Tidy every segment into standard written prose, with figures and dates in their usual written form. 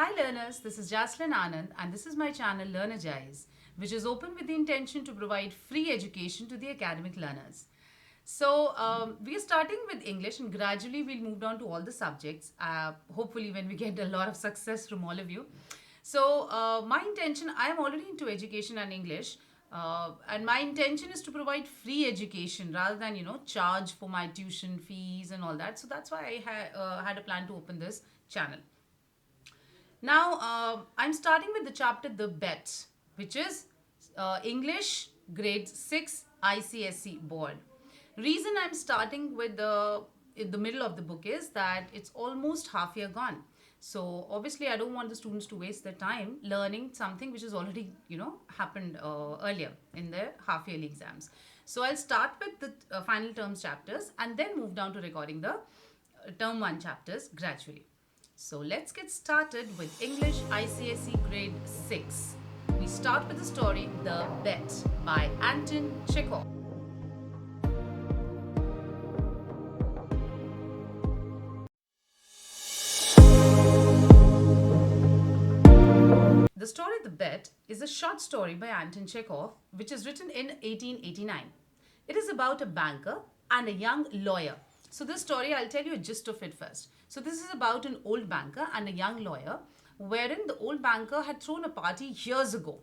Hi learners, this is Jaslyn Anand and this is my channel Learnergize, which is open with the intention to provide free education to the academic learners. We are starting with English and gradually we'll move down to all the subjects, hopefully when we get a lot of success from all of you. My intention, I am already into education and English, and my intention is to provide free education rather than, charge for my tuition fees and all that. So that's why had a plan to open this channel. Now, I'm starting with the chapter The Bet, which is English grade 6 ICSE board. Reason I'm starting with in the middle of the book is that it's almost half year gone. So obviously I don't want the students to waste their time learning something which has already, happened earlier in their half yearly exams. So I'll start with the final terms chapters and then move down to recording the term 1 chapters gradually. So let's get started with English ICSE grade 6. We start with the story The Bet by Anton Chekhov. The story The Bet is a short story by Anton Chekhov which is written in 1889. It is about a banker and a young lawyer. So this story, I'll tell you a gist of it first. So this is about an old banker and a young lawyer wherein the old banker had thrown a party years ago.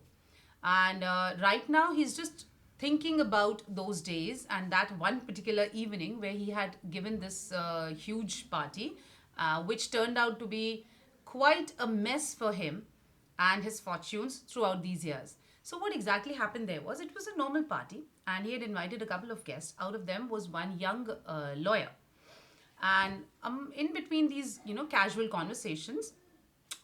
And right now he's just thinking about those days and that one particular evening where he had given this huge party, which turned out to be quite a mess for him and his fortunes throughout these years. So what exactly happened there was it was a normal party and he had invited a couple of guests. Out of them was one young lawyer. And in between these, casual conversations,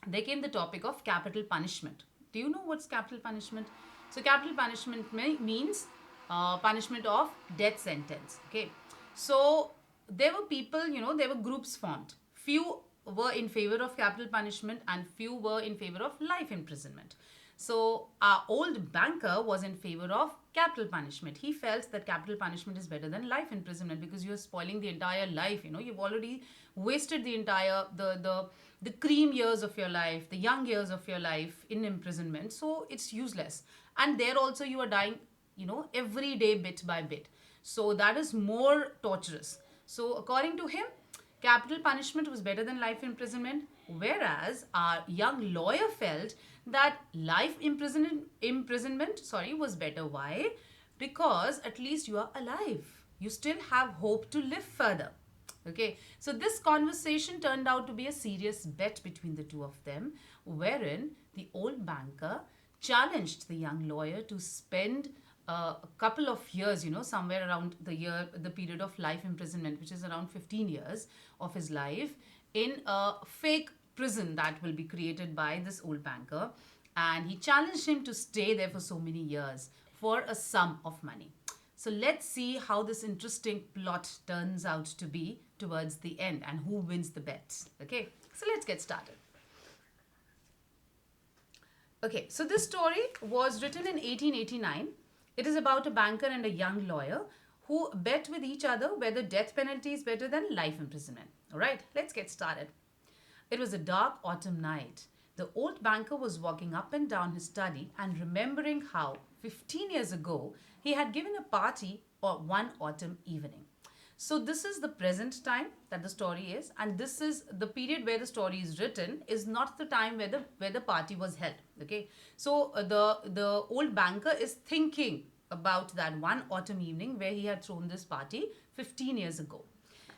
there came the topic of capital punishment. Do you know what's capital punishment? So capital punishment means punishment of death sentence. Okay. So there were people, there were groups formed. Few were in favor of capital punishment and few were in favor of life imprisonment. So our old banker was in favor of capital punishment. He felt that capital punishment is better than life imprisonment because you're spoiling the entire life. You've already wasted the entire the cream years of your life, the young years of your life in imprisonment. So it's useless. And there also you are dying, every day bit by bit. So that is more torturous. So according to him, capital punishment was better than life imprisonment, whereas our young lawyer felt that life imprisonment was better. Why? Because at least you are alive. You still have hope to live further. Okay, so this conversation turned out to be a serious bet between the two of them, wherein the old banker challenged the young lawyer to spend a couple of years, somewhere around the period of life imprisonment, which is around 15 years of his life, in a fake prison that will be created by this old banker. And he challenged him to stay there for so many years for a sum of money. So let's see how this interesting plot turns out to be towards the end and who wins the bet. Okay, so let's get started. Okay, so this story was written in 1889. It is about a banker and a young lawyer who bet with each other whether death penalty is better than life imprisonment. All right, let's get started. It was a dark autumn night. The old banker was walking up and down his study and remembering how 15 years ago he had given a party one autumn evening. So this is the present time that the story is, and this is the period where the story is written is not the time where the party was held. Okay, so the old banker is thinking about that one autumn evening where he had thrown this party 15 years ago.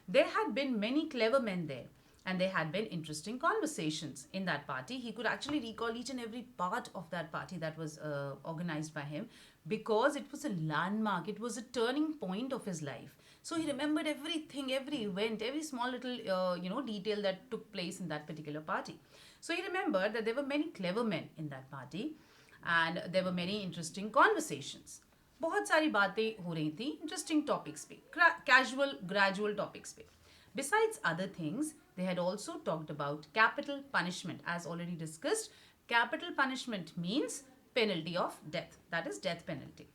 There had been many clever men there and there had been interesting conversations in that party. He could actually recall each and every part of that party that was organized by him because it was a landmark, it was a turning point of his life. So he remembered everything, every event, every small little detail that took place in that particular party. So he remembered that there were many clever men in that party and there were many interesting conversations. बहुत सारी बातें हो रही थी interesting topics पे, casual gradual topics पे. Besides other things, they had also talked about capital punishment. As already discussed, capital punishment means penalty of death, that is death penalty.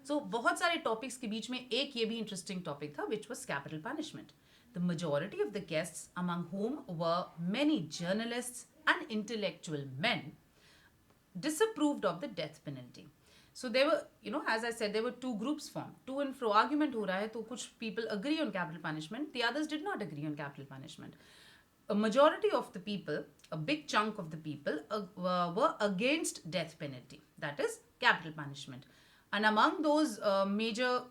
So बहुत सारे टॉपिक्स के बीच में एक ये भी इंटरेस्टिंग टॉपिक था which was capital punishment. The majority of the guests, among whom were many journalists, and intellectual men disapproved of the death penalty. So there were, as I said, there were two groups formed. To and fro argument ho raha hai, to kuch people agree on capital punishment, the others did not agree on capital punishment. A majority of the people, a big chunk of the people, were against death penalty, that is capital punishment. And among those major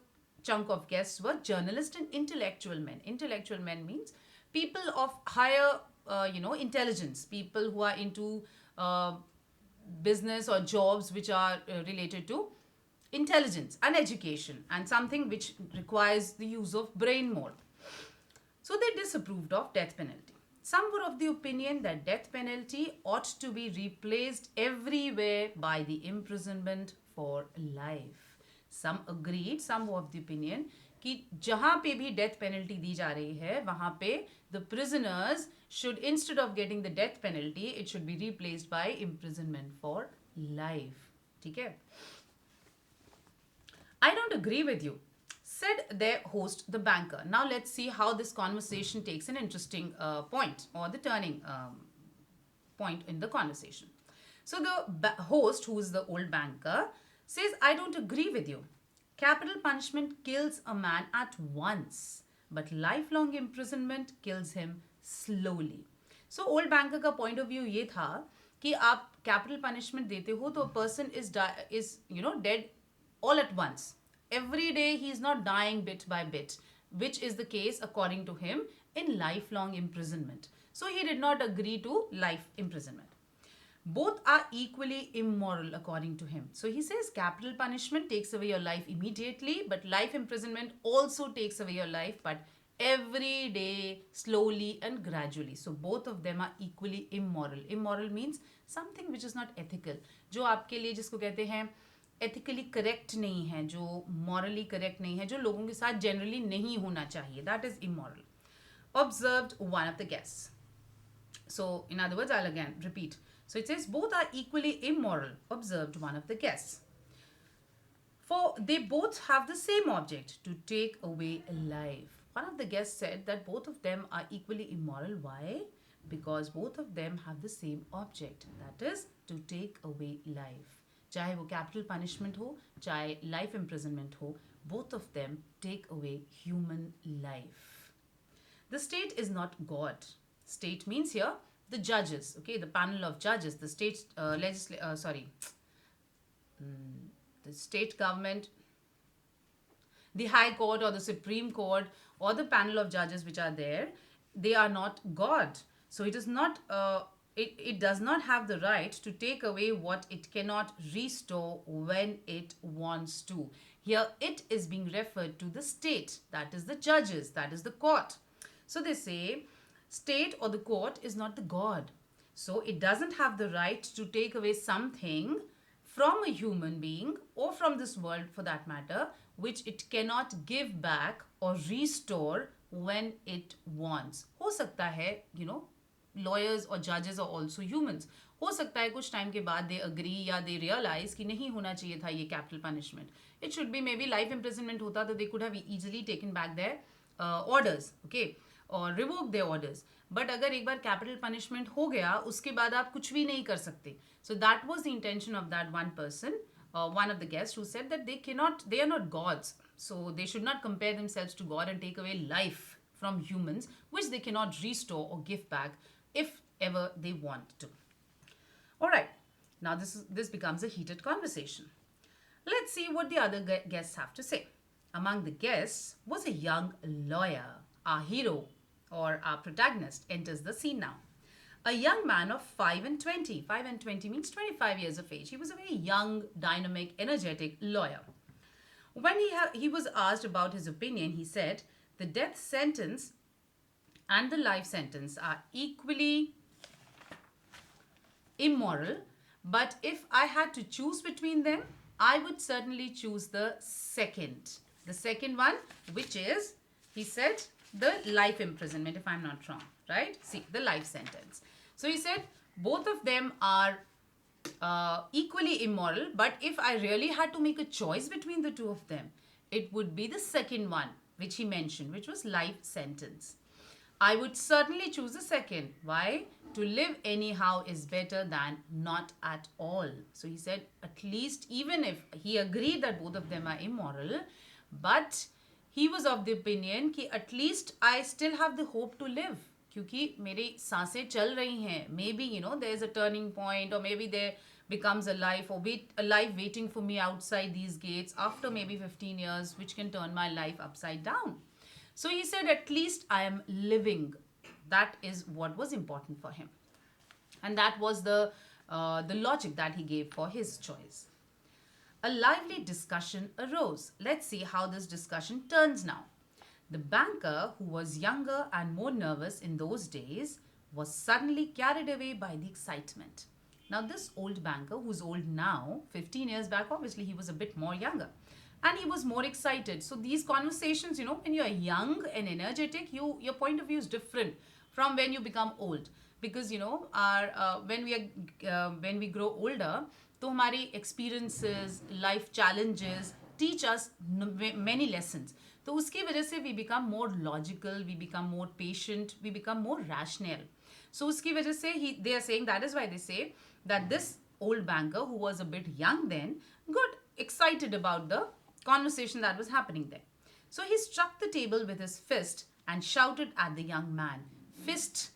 chunk of guests were journalists and intellectual men. Intellectual men means people of higher, intelligence, people who are into business or jobs which are related to intelligence and education and something which requires the use of brain more. So they disapproved of death penalty. Some were of the opinion that death penalty ought to be replaced everywhere by the imprisonment for life. Some agreed, some were of the opinion कि जहाँ पे भी death penalty दी जा रही है वहाँ पे the prisoners should, instead of getting the death penalty, it should be replaced by imprisonment for life. ठीक है? I don't agree with you, said their host, the banker. Now let's see how this conversation takes an interesting point, or the turning point in the conversation. So the host, who is the old banker, says, I don't agree with you. Capital punishment kills a man at once, but lifelong imprisonment kills him slowly. So old banker का point of view ये था कि आप capital punishment देते हो तो a person is dead all at once. Every day he is not dying bit by bit, which is the case according to him in lifelong imprisonment. So he did not agree to life imprisonment. Both are equally immoral according to him. So he says capital punishment takes away your life immediately, but life imprisonment also takes away your life, but every day, slowly and gradually. So both of them are equally immoral. Immoral means something which is not ethical. जो आपके लिए जिसको कहते हैं ethically correct नहीं है, जो morally correct नहीं है, जो लोगों के साथ generally नहीं होना चाहिए. That is immoral. Observed one of the guests. So in other words, I'll again repeat. So it says both are equally immoral, observed one of the guests. For they both have the same object, to take away life. One of the guests said that both of them are equally immoral. Why? Because both of them have the same object, that is to take away life. चाहे वो capital punishment हो, चाहे life imprisonment हो, both of them take away human life. The state is not God. State means here the judges, okay, the panel of judges, the state the state government, the high court or the supreme court or the panel of judges which are there, they are not God. So it is not it does not have the right to take away what it cannot restore when it wants to. Here it is being referred to the state, that is the judges, that is the court. So they say state or the court is not the God. So it doesn't have the right to take away something from a human being or from this world for that matter, which it cannot give back or restore when it wants. हो सकता है, lawyers or judges are also humans. हो सकता है कुछ time के बाद they agree या they realize कि नहीं होना चाहिए था ये capital punishment. It should be maybe life imprisonment होता तो they could have easily taken back their orders, okay, or revoke their orders. But अगर एक बार capital punishment हो गया उसके बाद आप कुछ भी नहीं कर सकते. So that was the intention of that one person, one of the guests, who said that they are not gods. So they should not compare themselves to God and take away life from humans, which they cannot restore or give back if ever they want to. All right, now this becomes a heated conversation. Let's see what the other guests have to say. Among the guests was a young lawyer. Our hero or our protagonist enters the scene now. A young man of 5 and 20. 5 and 20 means 25 years of age. He was a very young, dynamic, energetic lawyer. When he was asked about his opinion, he said, the death sentence and the life sentence are equally immoral, but if I had to choose between them, I would certainly choose the second. The second one, which is, he said, the life imprisonment, if I'm not wrong, right? See, the life sentence. So he said, both of them are equally immoral, but if I really had to make a choice between the two of them, it would be the second one, which he mentioned, which was life sentence. I would certainly choose the second. Why? To live anyhow is better than not at all. So he said, at least, even if he agreed that both of them are immoral, but he was of the opinion कि at least I still have the hope to live. क्योंकि मेरी सांसें चल रही हैं. Maybe, there is a turning point, or maybe there becomes a life waiting for me outside these gates after maybe 15 years, which can turn my life upside down. So he said, at least I am living. That is what was important for him. And that was the logic that he gave for his choice. A lively discussion arose. Let's see how this discussion turns now. The banker, who was younger and more nervous in those days, was suddenly carried away by the excitement. Now, this old banker, who's old now, 15 years back, obviously he was a bit more younger. And he was more excited. So these conversations, when you're young and energetic, your point of view is different from when you become old. Because, when we grow older, तो हमारी experiences, life challenges teach us many lessons. तो उसकी वजह से we become more logical, we become more patient, we become more rational. So उसकी वजह से they are saying, that is why they say that this old banker, who was a bit young then, got excited about the conversation that was happening there. So he struck the table with his fist and shouted at the young man. Fist,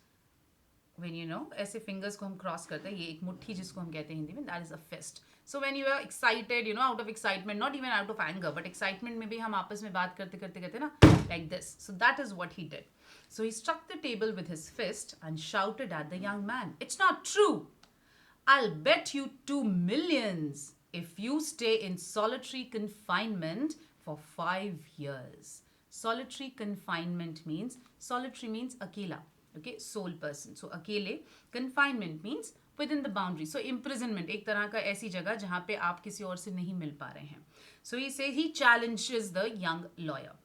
when ऐसे fingers को हम cross करते हैं, ये एक मुट्ठी जिसको हम कहते हैं हिंदी में, that is a fist. So when you are excited, out of excitement, not even out of anger, but excitement में भी हम आपस में बात करते करते ना, like this. So that is what he did. So he struck the table with his fist and shouted at the young man, "It's not true. I'll bet you 2 millions if you stay in solitary confinement for 5 years. Solitary confinement means, solitary means akela. Okay, sole person. So akele, confinement means within the boundary. So imprisonment, एक तरह का ऐसी जगह जहाँ पे आप किसी और से नहीं मिल पा रहे हैं. So he challenges the young lawyer.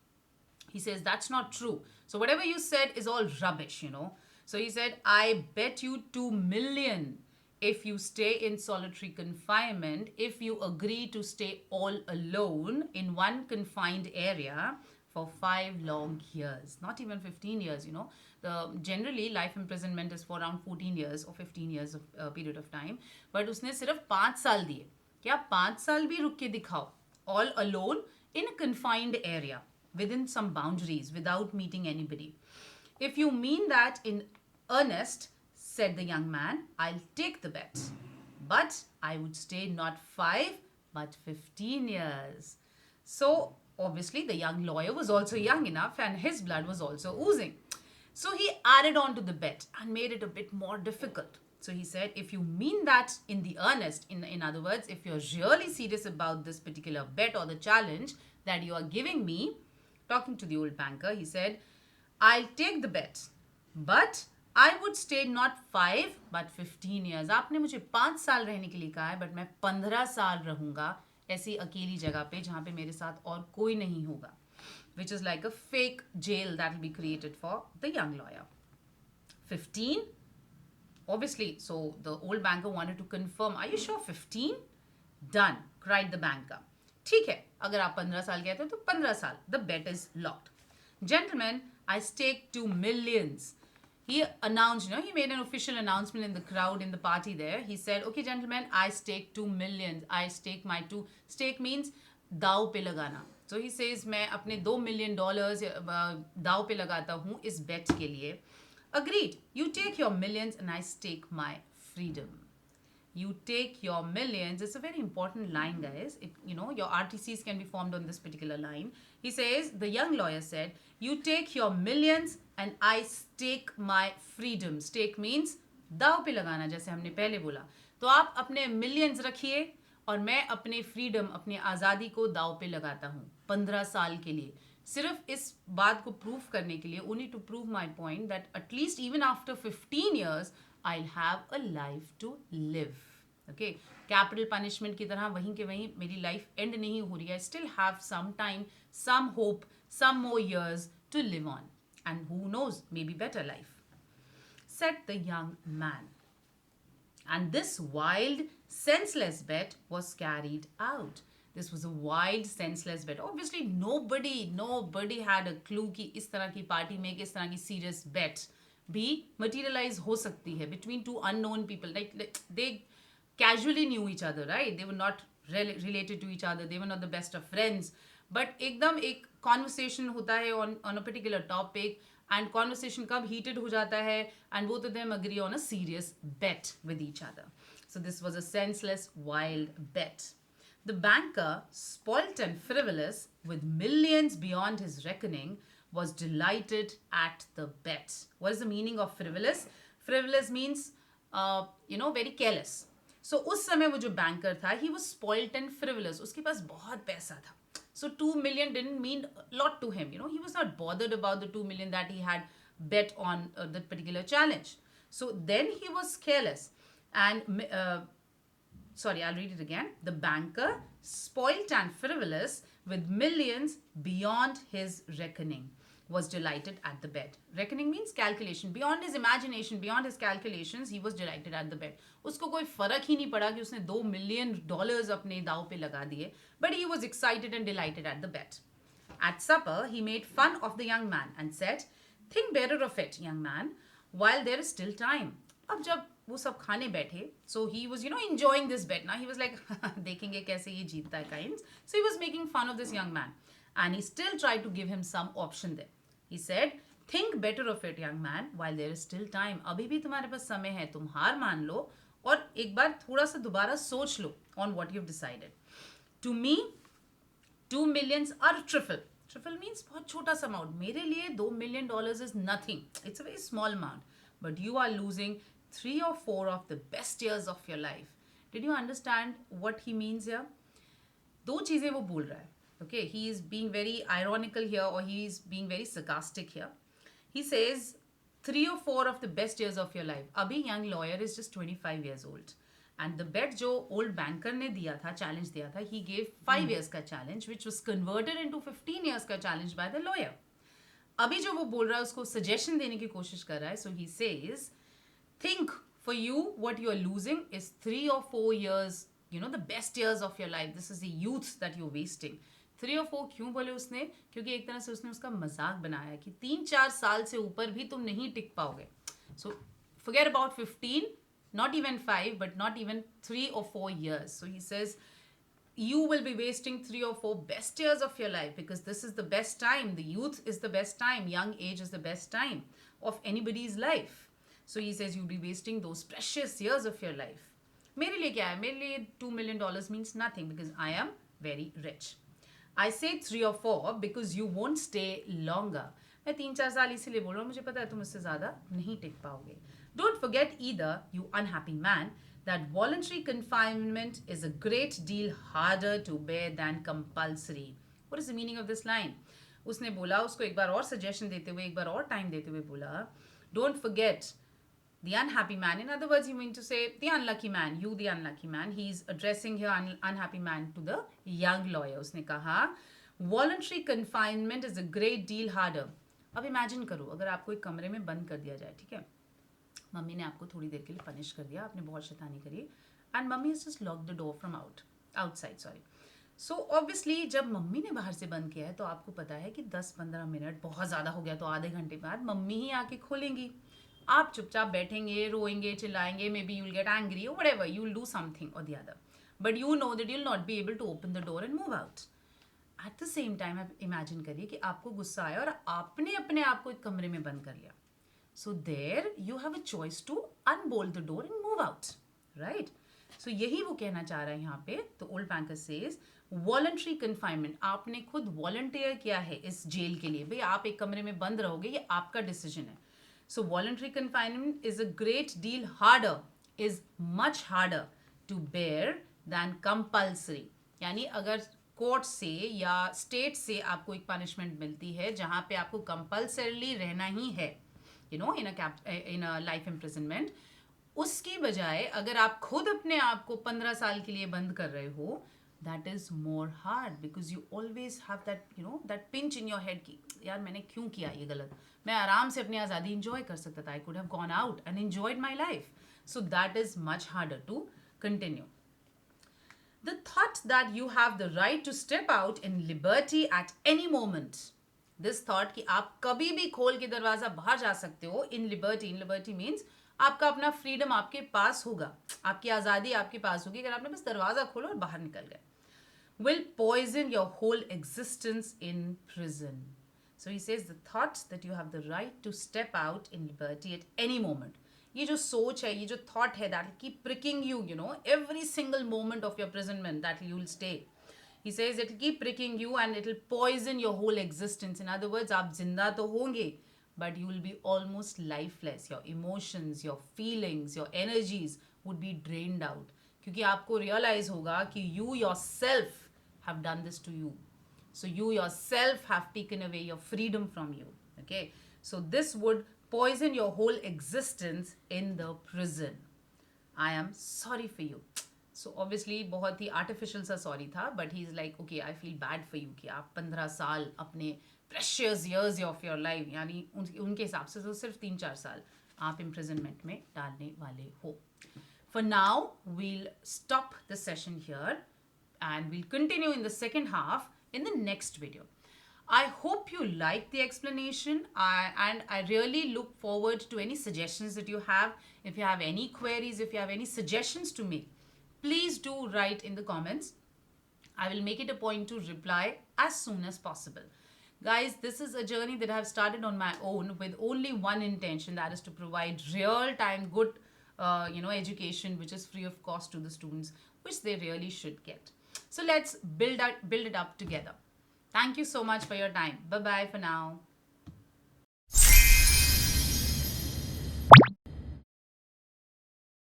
He says, that's not true. So whatever you said is all rubbish, So he said, I bet you 2 million if you stay in solitary confinement, if you agree to stay all alone in one confined area for 5 long years, not even 15 years, generally life imprisonment is for around 14 years or 15 years of period of time, but उसने सिर्फ 5 साल दिए. क्या 5 साल भी रुक के दिखाओ, all alone in a confined area within some boundaries without meeting anybody. If you mean that in earnest, said the young man, I'll take the bet. But I would stay not 5, but 15 years. So, obviously, the young lawyer was also young enough and his blood was also oozing. So, he added on to the bet and made it a bit more difficult. So, he said, if you mean that in the earnest, in other words, if you're really serious about this particular bet or the challenge that you are giving me, talking to the old banker, he said, I'll take the bet. But I would stay not 5 but 15 years. आपने मुझे 5 साल रहने के लिए कहा है, but मैं 15 साल रहूँगा ऐसी अकेली जगह पे जहाँ पे मेरे साथ और कोई नहीं होगा. Which is like a fake jail that will be created for the young lawyer. 15? Obviously, so the old banker wanted to confirm, are you sure 15? Done, cried the banker. ठीक है, अगर आप 15 साल कहते हो तो 15 साल. The bet is locked. Gentlemen, I stake 2 millions. He announced, he made an official announcement in the crowd, in the party there. He said, okay, gentlemen, I stake 2 million. I stake my 2. Stake means दाव पे लगाना. So he says, मैं अपने $2 million दाव पे लगाता हूँ इस bet के लिए. Agreed. You take your millions and I stake my freedom. You take your millions. It's a very important line, guys. Your RTCs can be formed on this particular line. He says, the young lawyer said, you take your millions and I stake my freedom. Stake means दाव पे लगाना, जैसे हमने पहले बोला. तो आप अपने millions रखिए और मैं अपने freedom, अपनी आज़ादी को दाव पे लगाता हूँ 15 साल के लिए. सिर्फ इस बात को prove करने के लिए, only to prove my point that at least even after 15 years, I'll have a life to live. Okay, capital punishment की तरह वहीं के वहीं मेरी life end नहीं हो रही है. I still have some time, some hope, some more years to live on. And who knows, maybe better life, said the young man. And this wild, senseless bet was carried out. This was a wild, senseless bet. Obviously, nobody had a clue कि इस तरह की party में इस तरह की serious bet भी materialize हो सकती है between two unknown people. Like they casually knew each other, right? They were not related to each other. They were not the best of friends. But एकदम एक conversation होता है on a particular topic, and conversation कब heated हो जाता है, and both of them agree on a serious bet with each other. So this was a senseless, wild bet. The banker, spoilt and frivolous, with millions beyond his reckoning, was delighted at the bet. What is the meaning of frivolous? Frivolous means, very careless. So उस समय वो जो banker था, he was spoilt and frivolous. उसके पास बहुत पैसा था. So 2 million didn't mean a lot to him. He was not bothered about the 2 million that he had bet on that particular challenge. So then he was careless. And I'll read it again. The banker, spoilt and frivolous, with millions beyond his reckoning, was delighted at the bet. Reckoning means calculation. Beyond his imagination, beyond his calculations, he was delighted at the bet. उसको कोई फर्क ही नहीं पड़ा कि उसने $2 million अपने दाव पे लगा दिए. But he was excited and delighted at the bet. At supper, he made fun of the young man and said, "Think better of it, young man, while there is still time." अब जब वो सब खाने बैठे, so he was enjoying this bet. Now he was like देखेंगे कैसे ये जीतता है kinds. So he was making fun of this young man, and he still tried to give him some option there. He said, "Think better of it, young man, while there is still time." अभी भी तुम्हारे पास समय है, तुम हार मान लो और एक बार थोड़ा सा दोबारा सोच लो on what you've decided. To me, 2 millions are a trifle. Trifle means बहुत छोटा सा amount. मेरे लिए $2 million is nothing. It's a very small amount. But you are losing 3 or 4 of the best years of your life. Did you understand what he means here? दो चीजें वो बोल रहा है. Okay, he is being very ironical here, or he is being very sarcastic here. He says 3 or 4 of the best years of your life. Abhi young lawyer is just 25 years old. And the bet जो old banker ने दिया था, challenge दिया था, he gave 5 years का challenge, which was converted into 15 years का challenge by the lawyer. अभी जो वो बोल रहा है उसको suggestion देने की कोशिश कर रहा है. So he says, think for you what you are losing is 3 or 4 years, the best years of your life. This is the youth that you're wasting. 3 or 4 क्यों बोले उसने? क्योंकि एक तरह से उसने उसका मजाक बनाया कि 3-4 साल से ऊपर भी तुम नहीं टिक पाओगे. So forget about 15, not even 5, but not even 3 or 4 years. So he says, you will be wasting 3 or 4 best years of your life, because this is the best time. The youth is the best time. Young age is the best time of anybody's life. So he says you'll be wasting those precious years of your life. मेरे लिए क्या है? मेरे लिए $2 million means nothing because I am very rich. I say 3 or 4 because you won't stay longer. मैं 3-4 साल इसीलिए बोल रहा हूँ, मुझे पता है तुम इससे ज़्यादा नहीं टिक पाओगे. Don't forget either, you unhappy man, that voluntary confinement is a great deal harder to bear than compulsory. What is the meaning of this line? उसने बोला, उसको एक बार और suggestion देते हुए, एक बार और time देते हुए बोला, don't forget the unhappy man. In other words, you mean to say the unlucky man, you the unlucky man. He's addressing here unhappy man to the young lawyer. उसने कहा, voluntary confinement is a great deal harder. अब imagine करो, अगर आपको एक कमरे में बंद कर दिया जाए, ठीक है? मम्मी ने आपको थोड़ी देर के लिए पनिश कर दिया, आपने बहुत शैतानी करी, and mummy has just locked the door from outside. So obviously जब मम्मी ने बाहर से बंद किया है तो आपको पता है कि 10-15 मिनट बहुत ज़्यादा हो गया, तो आधे घंटे बाद मम्मी ही आके खोलेंगी. आप चुपचाप बैठेंगे, रोएंगे, चिल्लाएंगे, maybe you'll get angry or whatever, you'll do something or the other. But you know that you'll not be able to open the door and move out. At the same time, आप imagine करिए कि आपको गुस्सा आया और आपने अपने आप को एक कमरे में बंद कर लिया. So there you have a choice to unbolt the door and move out, right? So यही वो कहना चाह रहा है यहाँ पे. तो old banker says voluntary confinement, आपने खुद volunteer किया है इस जेल के लिए. भाई आप एक कमरे में बंद रहोगे, ये आपका decision है. So voluntary confinement is a great deal harder, is much harder to bear than compulsory. यानी अगर कोर्ट से या स्टेट से आपको एक पनिशमेंट मिलती है जहाँ पे आपको कंपल्सरीली रहना ही है, in a life imprisonment, उसकी बजाय अगर आप खुद अपने आप को 15 साल के लिए बंद कर रहे हो, that is more hard because you always have that pinch in your head कि यार मैंने क्यों किया ये गलत. मैं आराम से अपनी आज़ादी enjoy कर सकता था. I could have gone out and enjoyed my life. So that is much harder to continue. The thought that you have the right to step out in liberty at any moment. This thought कि आप कभी भी खोल के दरवाजा बाहर जा सकते हो in liberty. In liberty means आपका अपना फ्रीडम आपके पास होगा, आपकी आज़ादी आपके पास होगी अगर आपने बस दरवाज़ा खोला और बाहर निकल गए. Will poison your whole existence in prison. So he says the thought that you have the right to step out in liberty at any moment. ये जो सोच है, ये जो thought है, that will keep pricking you, you know, every single moment of your imprisonment that you will stay. He says it will keep pricking you and it will poison your whole existence. In other words, आप जिंदा तो होंगे, but you will be almost lifeless. Your emotions, your feelings, your energies would be drained out. क्योंकि आपको realize होगा कि you yourself have done this to you. So you yourself have taken away your freedom from you. Okay. So this would poison your whole existence in the prison. I am sorry for you. So obviously बहुत ही artificial सा sorry था, but he's like, okay, I feel bad for you कि आप 15 साल अपने precious years of your life, यानी उनके हिसाब से तो सिर्फ 3-4 साल आप imprisonment में डालने वाले हो. For now, we'll stop the session here and we'll continue in the second half in the next video. I hope you like the explanation and I really look forward to any suggestions that you have. If you have any queries, if you have any suggestions to make, please do write in the comments. I will make it a point to reply as soon as possible. Guys, this is a journey that I have started on my own with only one intention, that is to provide real-time good education which is free of cost to the students, which they really should get. So let's build it up together. Thank you so much for your time. Bye-bye for now.